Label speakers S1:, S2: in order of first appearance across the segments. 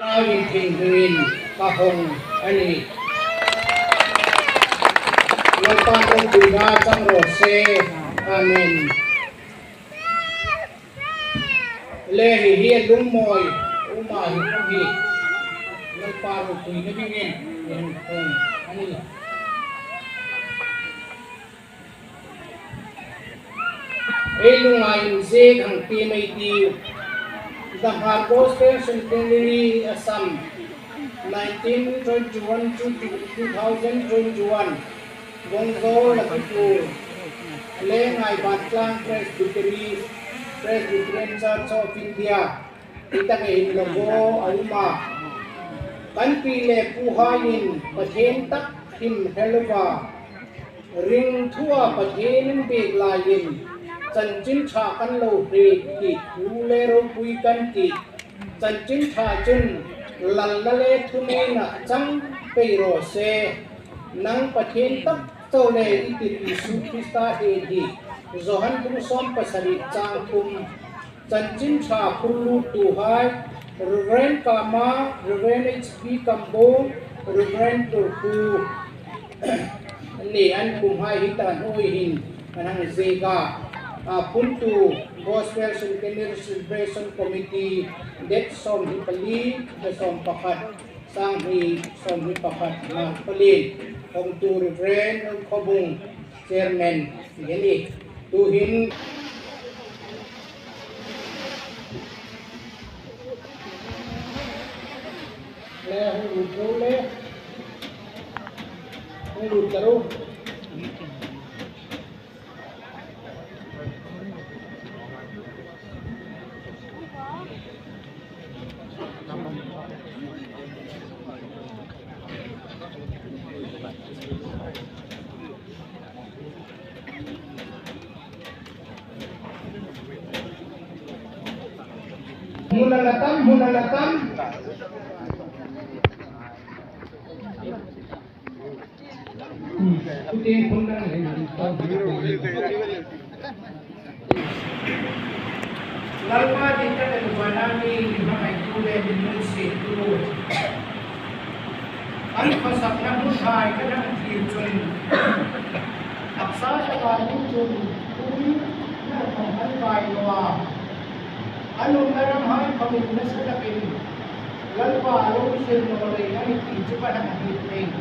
S1: Awi tingin kahong ani. Nagpatong bunga sang rose. Amen. Lehi hiyan lumoy. Umahi pagi. Nagparo kuy nabingin. Yan kong ani. Elungayon zig ang timay diyo. The Hmar centenary Assam 1921 to 2021 vongzawl lakhipur ngaibantlang presbyteries Presbyterian Church of India itakin logo alma kanpile puhayin pathentak him helwa ring thua pathen beglayin chân chính cha căn lâu rì kì thu lê rô quy căn kì chân chính cha chân lần la lê thu nê nạ chăng cây rô xe nang pa thiên tắc châu lê y tì tì su Krista hê đi dô hắn cũng xóm pa sari chang thum chân chính cha phun lu tu hai Reverend Kama Reverend H.P. Kambo Reverend Turku nì anh cùng hai hít tàn ôi hình anh zega Puntu Gospel Centenary Celebration Committee det som hipali the som pakat sang hi som hipakat na palin om tu reverend khobung chairman geni tu hin le hu le hu taru Munalatam Putin pundan Lalpa dita dan banami makai kule di musik tu An pasak na mutai kadang kirjun Aksa jaga kirjun Kuri na panghan kai loa Anong naramhan pamit na sa lapin Lalpa along sin nolay na itijipa ng hitling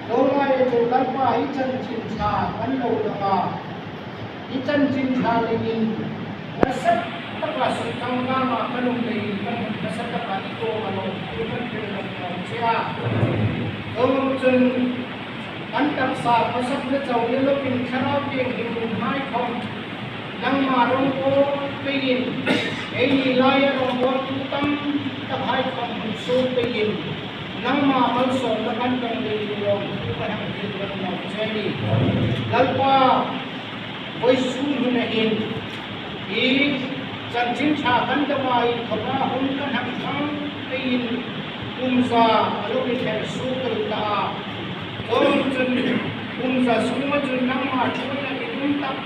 S1: Donga ito lalpa ichan chincha Anlaw na ka Ichan chincha lingin Nasat takasang kang mama Anong lingin Nasat takas ito Anong Iban pinagpang siya Donga ito Antak sa pasak na chaw Nilapin karapin Himumhay kong Nang marong ko Pagin ay nilaya ng buwan tutang tabhay kang puso pagin nang mamalsong na kantang liliyong ipanang hilbang ng seni lalpa ko'y sununahin sanchin chakan damay kapahon ka hanggang pagin kumsa alunitin sukal ka kumsa sumadun ng matun na ituntak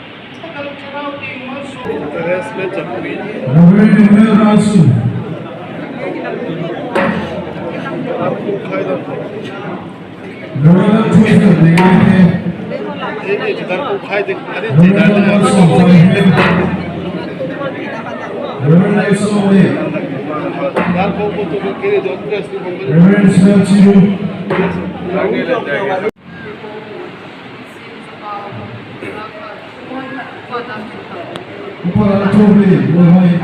S2: Upara Tobi, Rohai.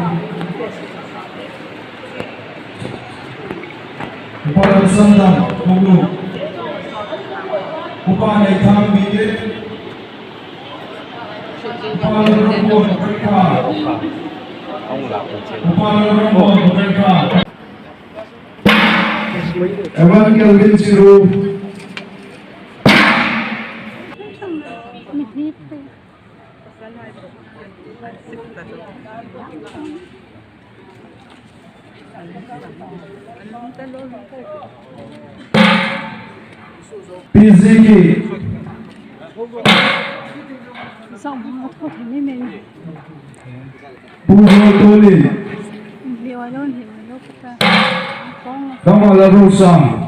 S2: Upara Sandam, Mulu. Upara Itham Bide. Upara Rambon, Mereka. Upara Rambon, Mereka. Evan Kelvin Ciru. Piziki. Puro Toli. Tama la Rosa.